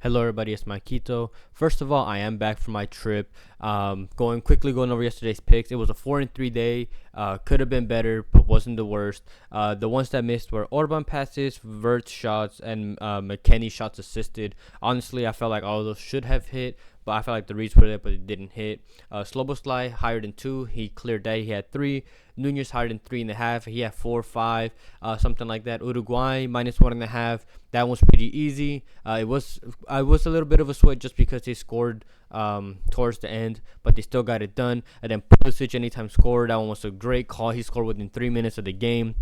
Hello everybody, it's Maikito. First of all, I am back from my trip. Going over yesterday's picks. It was a 4-3 day. Could have been better, but wasn't the worst. The ones that missed were Orban passes, Vert shots, and McKennie shots assisted. Honestly, I felt like all of those should have hit, but I felt like the reads were there, but it didn't hit. Sloboslai higher than 2. He cleared that. He had 3. Nunez higher than 3.5. He had 4, 5, something like that. Uruguay minus 1.5. That one's pretty easy. I was a little bit of a sweat just because they scored towards the end, but they still got it done. And then Pulisic anytime scored. That one was a great call. He scored within 3 minutes of the game.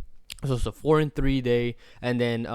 So it's a 4-3 day. And then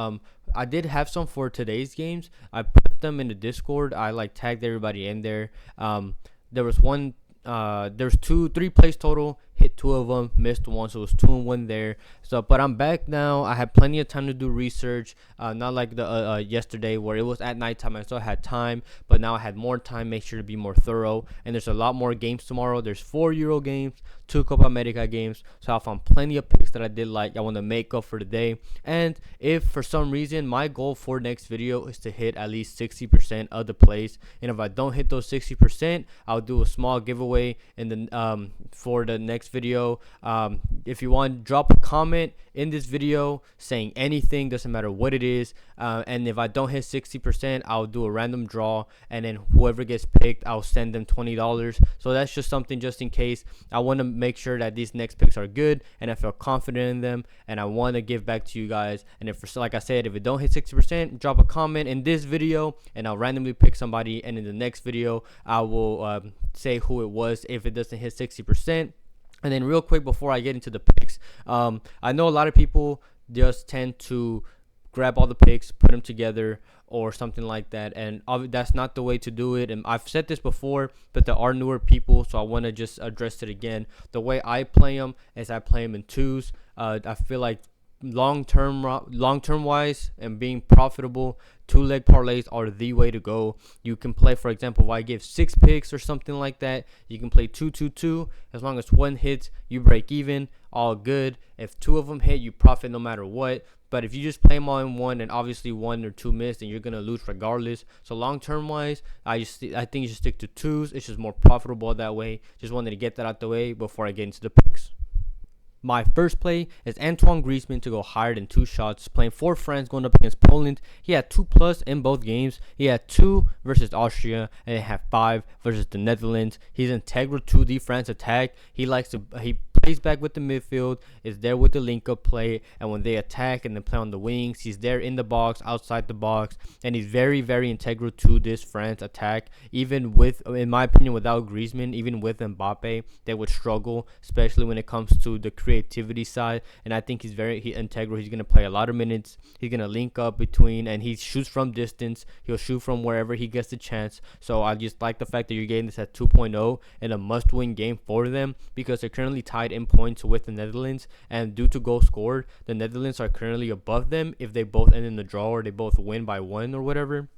I did have some for today's games. I put them in the Discord. I tagged everybody in there. There was one. There's 3 plays total. Hit 2 of them, missed 1, so it was 2-1 there. But I'm back now. I had plenty of time to do research. Not like the yesterday where it was at nighttime. I still had time, but now I had more time. Make sure to be more thorough. And there's a lot more games tomorrow. There's 4 Euro games, 2 Copa America games. So I found plenty of picks that I did like. I want to make up for today. And if for some reason my goal for next video is to hit at least 60% of the plays, and if I don't hit those 60%, I'll do a small giveaway in the for the next video. If you want, drop a comment in this video saying anything, doesn't matter what it is, and if I don't hit 60%, I'll do a random draw, and then whoever gets picked, I'll send them $20. So that's just something just in case. I want to make sure that these next picks are good and I feel confident in them, and I want to give back to you guys. And if, like I said, if it don't hit 60%, drop a comment in this video and I'll randomly pick somebody, and in the next video I will say who it was if it doesn't hit 60%. And then real quick before I get into the picks, I know a lot of people just tend to grab all the picks, put them together or something like that, and that's not the way to do it. And I've said this before, but there are newer people, so I want to just address it again. The way I play them is I play them in twos. I feel like long-term wise and being profitable, 2-leg parlays are the way to go. You can play, for example, if I give 6 picks or something like that, you can play 2-2-2. As long as 1 hits, you break even, all good. If 2 of them hit, you profit no matter what. But if you just play them all in one, and obviously 1 or 2 miss, then you're gonna lose regardless. So long-term wise, I think you should stick to twos. It's just more profitable that way. Just wanted to get that out the way before I get into the picks. My first play is Antoine Griezmann to go higher than 2 shots, playing for France going up against Poland. He had 2+ in both games. He had 2 versus Austria, and he had 5 versus the Netherlands. He's integral to the France attack. He plays back with the midfield, is there with the link-up play, and when they attack and they play on the wings, he's there in the box, outside the box, and he's very, very integral to this France attack. Even with, in my opinion, without Griezmann, even with Mbappe, they would struggle, especially when it comes to the creativity side, and I think he's very integral. He's going to play a lot of minutes. He's going to link up between, and he shoots from distance. He'll shoot from wherever he gets the chance. So I just like the fact that you're getting this at 2.0 and a must-win game for them, because they're currently tied in points with the Netherlands, and due to goals scored, the Netherlands are currently above them if they both end in the draw or they both win by 1 or whatever.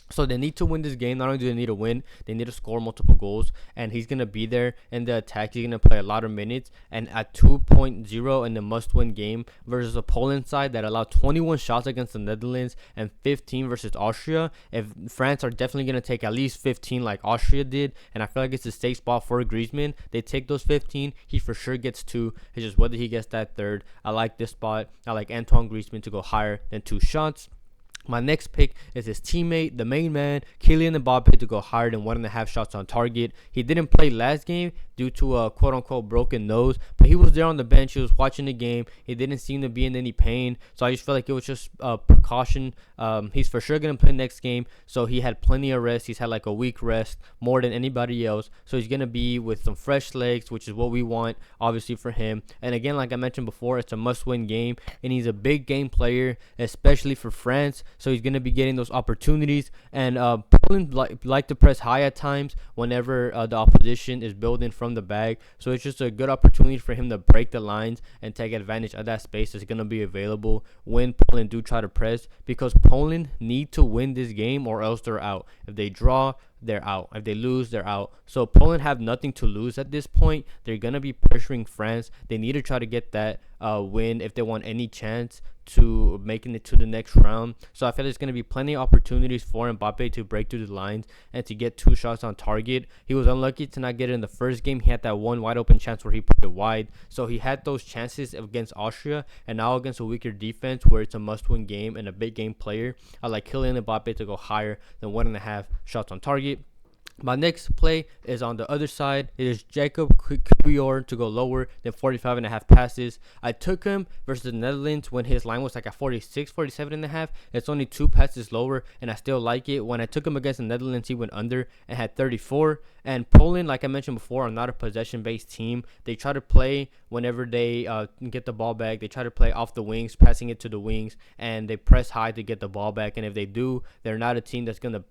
So they need to win this game. Not only do they need to win, they need to score multiple goals. And he's going to be there in the attack. He's going to play a lot of minutes. And at 2.0 in the must-win game versus a Poland side that allowed 21 shots against the Netherlands and 15 versus Austria, if France are definitely going to take at least 15 like Austria did, and I feel like it's a safe spot for Griezmann. They take those 15. He for sure gets 2. It's just whether he gets that third. I like this spot. I like Antoine Griezmann to go higher than 2 shots. My next pick is his teammate, the main man, Kylian Mbappe, to go higher than 1.5 shots on target. He didn't play last game due to a quote-unquote broken nose, but he was there on the bench. He was watching the game. He didn't seem to be in any pain, so I just felt like it was just a precaution. He's for sure going to play next game, so he had plenty of rest. He's had like a week rest, more than anybody else, so he's going to be with some fresh legs, which is what we want, obviously, for him. And again, like I mentioned before, it's a must-win game, and he's a big game player, especially for France. So he's going to be getting those opportunities. And Poland like to press high at times whenever the opposition is building from the back. So it's just a good opportunity for him to break the lines and take advantage of that space that's going to be available when Poland do try to press, because Poland need to win this game or else they're out. If they draw, they're out. If they lose, they're out. So Poland have nothing to lose at this point. They're going to be pressuring France. They need to try to get that win if they want any chance to making it to the next round. So I feel there's going to be plenty of opportunities for Mbappe to break through the lines and to get 2 shots on target. He was unlucky to not get it in the first game. He had that one wide open chance where he put it wide. So he had those chances against Austria, and now against a weaker defense where it's a must-win game and a big game player, I like Kylian Mbappe to go higher than 1.5 shots on target. My next play is on the other side. It is Jacob Kiwior to go lower than 45.5 passes. I took him versus the Netherlands when his line was like at 46, 47.5. It's only 2 passes lower, and I still like it. When I took him against the Netherlands, he went under and had 34. And Poland, like I mentioned before, are not a possession-based team. They try to play whenever they get the ball back. They try to play off the wings, passing it to the wings, and they press high to get the ball back. And if they do, they're not a team that's going to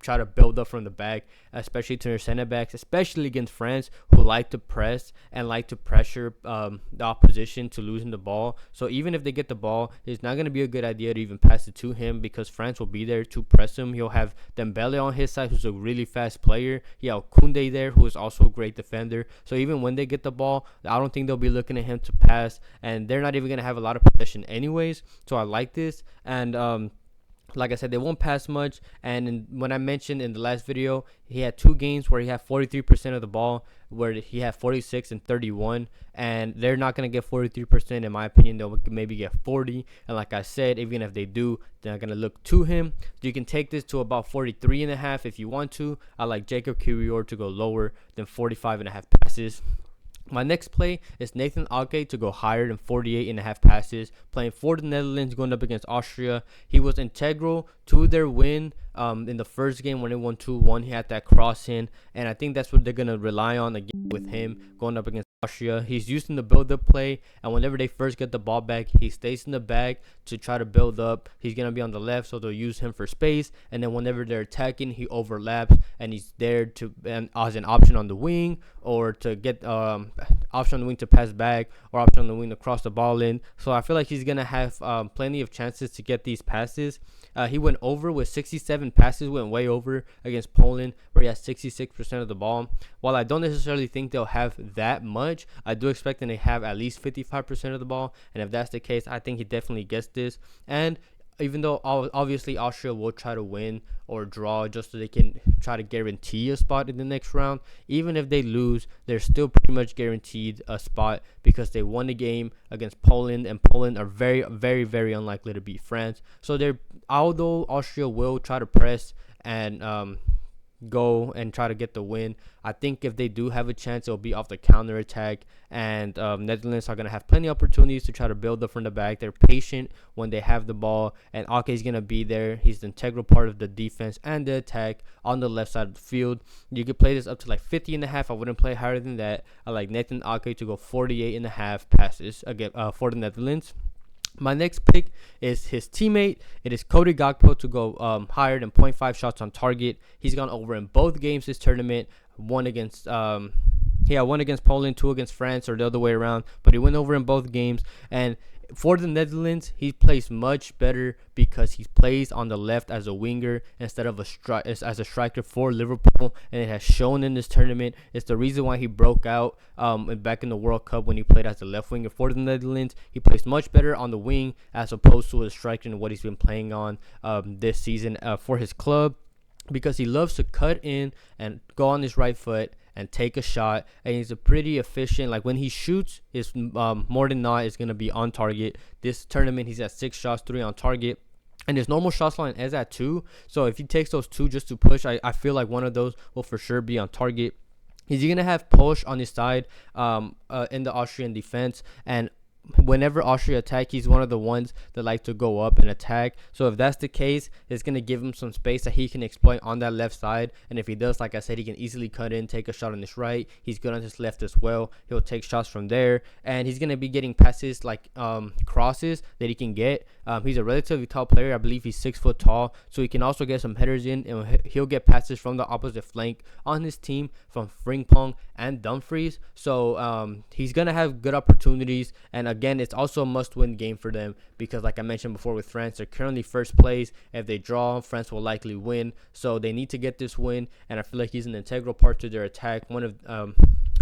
try to build up from the back, especially to their center backs, especially against France, who like to press and like to pressure the opposition to losing the ball. So even if they get the ball, it's not going to be a good idea to even pass it to him, because France will be there to press him. He'll have Dembele on his side, who's a really fast player. He has Koundé there, who is also a great defender. So even when they get the ball, I don't think they'll be looking at him to pass, and they're not even going to have a lot of possession anyways. So I like this. And like I said, they won't pass much. And when I mentioned in the last video, he had 2 games where he had 43% of the ball, where he had 46 and 31. And they're not going to get 43%. In my opinion, they'll maybe get 40. And like I said, even if they do, they're not going to look to him. You can take this to about 43.5 if you want to. I like Jacob Kiwior to go lower than 45.5 passes. My next play is Nathan Ake to go higher than 48.5 passes, playing for the Netherlands, going up against Austria. He was integral to their win in the first game when they won 2-1. He had that cross in, and I think that's what they're going to rely on again with him going up against Austria. He's used in the build-up play, and whenever they first get the ball back, he stays in the back to try to build up. He's going to be on the left, so they'll use him for space, and then whenever they're attacking, he overlaps, and he's there to as an option on the wing, or to get option on the wing to pass back, or option on the wing to cross the ball in. So I feel like he's going to have plenty of chances to get these passes. He went over with 67 passes, went way over against Poland, where he has 66% of the ball. While I don't necessarily think they'll have that much, I do expect them to have at least 55% of the ball. And if that's the case, I think he definitely gets this. And even though obviously Austria will try to win or draw just so they can try to guarantee a spot in the next round, even if they lose, they're still pretty much guaranteed a spot because they won the game against Poland, and Poland are very, very, very unlikely to beat France. So although Austria will try to press and go and try to get the win, I think if they do have a chance, it'll be off the counter attack, and Netherlands are going to have plenty of opportunities to try to build up from the back. They're patient when they have the ball, and Ake is going to be there. He's the integral part of the defense and the attack on the left side of the field. You could play this up to like 50.5. I wouldn't play higher than that. I like Nathan Ake to go 48.5 passes again for the Netherlands. My next pick is his teammate. It is Cody Gakpo to go higher than 0.5 shots on target. He's gone over in both games this tournament. One against Poland, 2 against France, or the other way around. But he went over in both games. And for the Netherlands, he plays much better because he plays on the left as a winger instead of as a striker for Liverpool, and it has shown in this tournament. It's the reason why he broke out back in the World Cup when he played as a left winger for the Netherlands. He plays much better on the wing as opposed to a striker and what he's been playing on this season for his club, because he loves to cut in and go on his right foot and take a shot, and he's a pretty efficient. Like when he shoots, is more than not is going to be on target. This tournament, he's at 6 shots, 3 on target. And his normal shots line is at 2. So if he takes those 2 just to push, I feel like one of those will for sure be on target. He's going to have Posh on his side in the Austrian defense. And whenever Austria attack, he's one of the ones that like to go up and attack. So if that's the case, it's going to give him some space that he can exploit on that left side. And if he does, like I said, he can easily cut in, take a shot on his right. He's good on his left as well. He'll take shots from there. And he's going to be getting passes like crosses that he can get. He's a relatively tall player. I believe he's 6 foot tall. So he can also get some headers in. And he'll get passes from the opposite flank on his team from Frimpong and Dumfries. So he's going to have good opportunities. And again, it's also a must-win game for them because, like I mentioned before with France, they're currently first place. If they draw, France will likely win. So they need to get this win. And I feel like he's an integral part to their attack. One of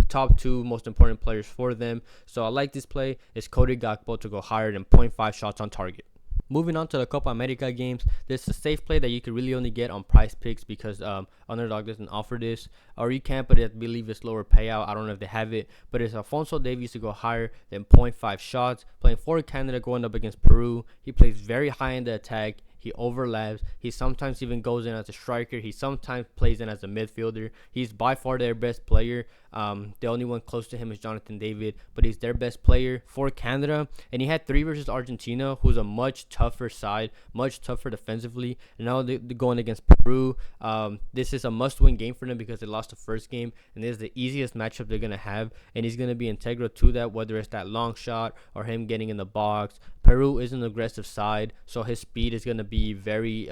top 2 most important players for them. So I like this play. It's Cody Gakpo to go higher than 0.5 shots on target. Moving on to the Copa America games, this is a safe play that you could really only get on Prize Picks because Underdog doesn't offer this, or you can, but I believe it's lower payout. I don't know if they have it, but it's Alphonso Davies to go higher than 0.5 shots, playing for Canada, going up against Peru. He plays very high in the attack. He overlaps. He sometimes even goes in as a striker. He sometimes plays in as a midfielder. He's by far their best player. The only one close to him is Jonathan David, but he's their best player for Canada. And he had 3 versus Argentina, who's a much tougher side, much tougher defensively. And now they're going against Peru. This is a must-win game for them because they lost the first game, and this is the easiest matchup they're going to have. And he's going to be integral to that, whether it's that long shot or him getting in the box. Peru is an aggressive side, so his speed is going to be very,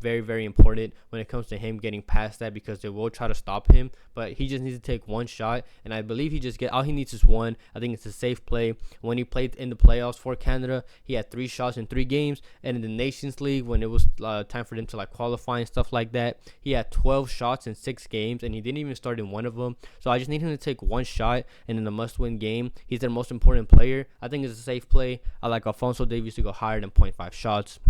very important when it comes to him getting past that because they will try to stop him. But he just needs to take one shot, and I believe all he needs is one. I think it's a safe play. When he played in the playoffs for Canada, he had 3 shots in 3 games, and in the Nations League, when it was time for them to like qualify and stuff like that, he had 12 shots in 6 games, and he didn't even start in one of them. So I just need him to take one shot, and in a must-win game, he's their most important player. I think it's a safe play. I like Alphonso Davies to go higher than 0.5 shots.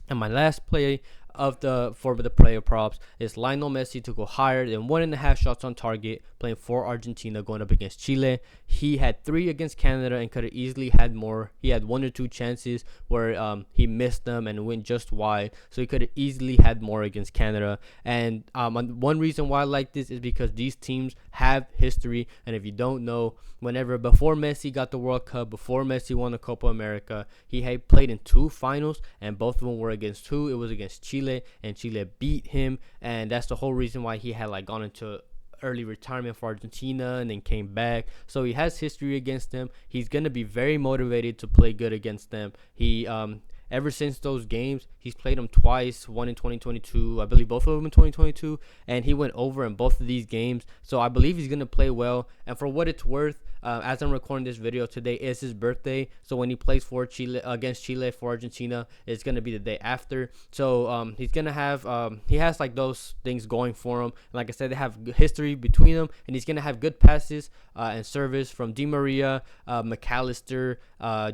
And my last play for the player props is Lionel Messi to go higher than 1.5 shots on target, playing for Argentina, going up against Chile. He had 3 against Canada and could have easily had more. He had 1 or 2 chances where he missed them and went just wide, so he could have easily had more against Canada. And one reason why I like this is because these teams have history, and if you don't know, before Messi got the World Cup, before Messi won the Copa America, he had played in 2 finals, and both of them were against who? It was against Chile, and Chile beat him, and that's the whole reason why he had like gone into early retirement for Argentina and then came back. So he has history against them. He's going to be very motivated to play good against them. He ever since those games, he's played them twice, one in 2022, I believe both of them in 2022, and he went over in both of these games. So I believe he's going to play well. And for what it's worth, as I'm recording this video, today is his birthday. So when he plays for Chile against Chile for Argentina, it's going to be the day after. So he's going to have, he has like those things going for him. Like I said, they have history between them, and he's going to have good passes and service from Di Maria, McAllister,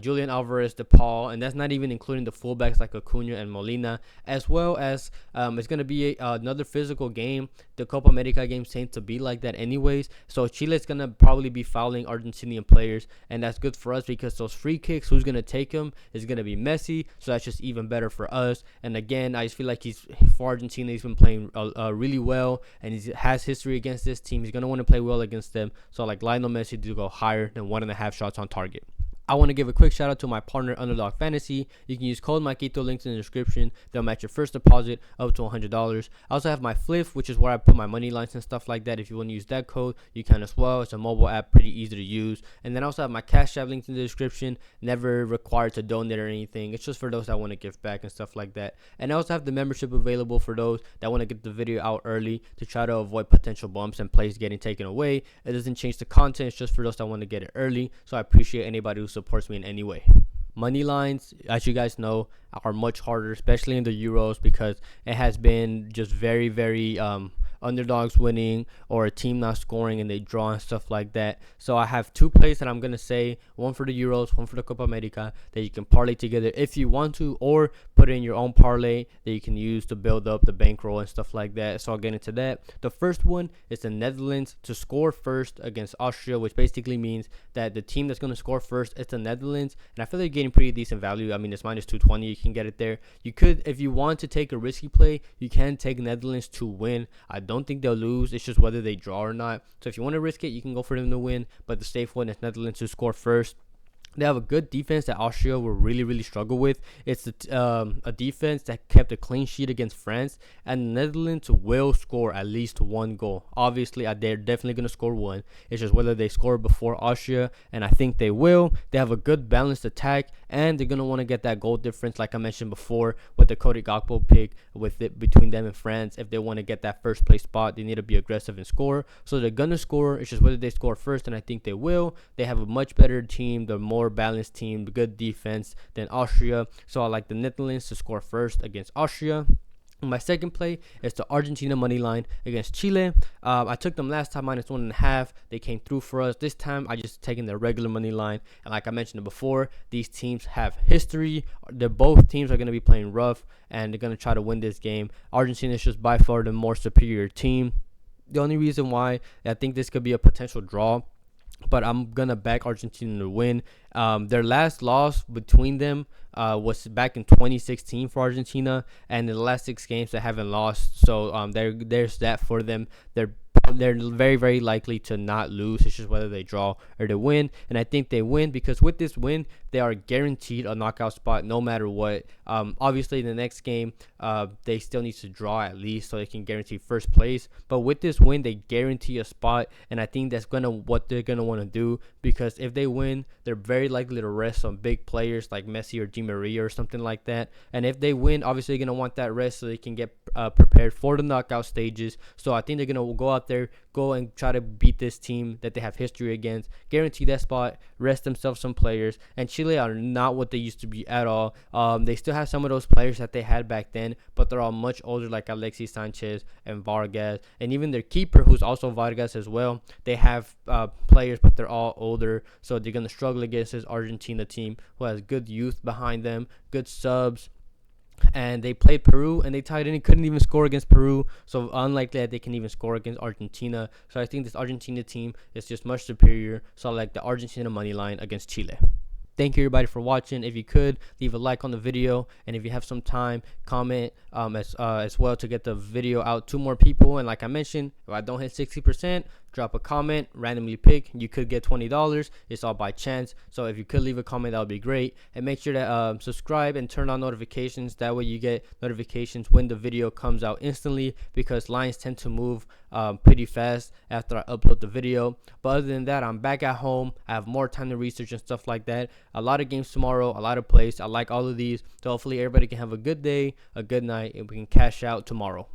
Julian Alvarez, DePaul, and that's not even including the fullbacks like Acuna and Molina, as well as it's going to be another physical game. The Copa America games tend to be like that anyways. So Chile's going to probably be fouling Argentinian players, and that's good for us because those free kicks, who's going to take them is going to be Messi, so that's just even better for us. And again, I just feel like for Argentina, he's been playing really well, and he has history against this team. He's going to want to play well against them, so I like Lionel Messi to go higher than 1.5 shots on target. I want to give a quick shout out to my partner Underdog Fantasy. You can use code Maikito, links in the description. They'll match your first deposit up to $100. I also have my Fliff, which is where I put my money lines and stuff like that. If you want to use that code, you can as well. It's a mobile app, pretty easy to use. And then I also have my Cashapp links in the description. Never required to donate or anything. It's just for those that want to give back and stuff like that. And I also have the membership available for those that want to get the video out early to try to avoid potential bumps and plays getting taken away. It doesn't change the content. It's just for those that want to get it early. So I appreciate anybody who supports me in any way. Money lines, as you guys know, are much harder, especially in the Euros, because it has been just very underdogs winning or a team not scoring and they draw and stuff like that. So I have 2 plays that I'm going to say, one for the Euros, one for the Copa America, that you can parlay together if you want to, or put in your own parlay that you can use to build up the bankroll and stuff like that. So I'll get into that. The first one is the Netherlands to score first against Austria, which basically means that the team that's going to score first is the Netherlands, and I feel like you're getting pretty decent value. I mean, it's minus 220. You can get it there. You could, if you want to take a risky play, you can take Netherlands to win. I don't think they'll lose. It's just whether they draw or not. So if you want to risk it, you can go for them to win, but the safe one is Netherlands to score first. They have a good defense that Austria will really struggle with. It's a defense that kept a clean sheet against France, and the Netherlands will score at least one goal. Obviously, they're definitely going to score one. It's just whether they score before Austria, and I think they will. They have a good balanced attack, and they're going to want to get that goal difference, like I mentioned before, with the Cody Gakpo pick with it between them and France. If they want to get that first place spot, they need to be aggressive and score. So they're going to score. It's just whether they score first, and I think they will. They have a much better team. They're more balanced team, good defense than Austria. So I like the Netherlands to score first against Austria. My second play is the Argentina money line against Chile. I took them last time -1.5. They came through for us. This time I just taken their regular money line. And like I mentioned before, these teams have history. Both teams are going to be playing rough, and they're going to try to win this game. Argentina is just by far the more superior team. The only reason why I think this could be a potential draw, but I'm going to back Argentina to win. Their last loss between them was back in 2016 for Argentina, and in the last 6 games they haven't lost. So there's that for them. They're very likely to not lose. It's just whether they draw or they win, and I think they win because with this win they are guaranteed a knockout spot no matter what. Obviously the next game they still need to draw at least so they can guarantee first place, but with this win they guarantee a spot, and I think that's what they're gonna want to do, because if they win they're very likely to rest some big players like Messi or Di Maria or something like that, and if they win obviously they're gonna want that rest so they can get prepared for the knockout stages. So I think they're gonna go out there, go and try to beat this team that they have history against, guarantee that spot, rest themselves some players. And Chile are not what they used to be at all. They still have some of those players that they had back then, but they're all much older, like Alexis Sanchez and Vargas, and even their keeper, who's also Vargas as well. They have players, but they're all older, so they're gonna struggle against this Argentina team who has good youth behind them, good subs. And they played Peru and they tied in and couldn't even score against Peru. So unlikely that they can even score against Argentina. So I think this Argentina team is just much superior. So I like the Argentina money line against Chile. Thank you everybody for watching. If you could, leave a like on the video, and if you have some time, comment as well to get the video out to more people. And like I mentioned, if I don't hit 60%, drop a comment, randomly pick. You could get $20. It's all by chance. So if you could leave a comment, that would be great. And make sure to subscribe and turn on notifications. That way you get notifications when the video comes out instantly, because lines tend to move pretty fast after I upload the video. But other than that, I'm back at home. I have more time to research and stuff like that. A lot of games tomorrow, a lot of plays. I like all of these. So hopefully everybody can have a good day, a good night, and we can cash out tomorrow.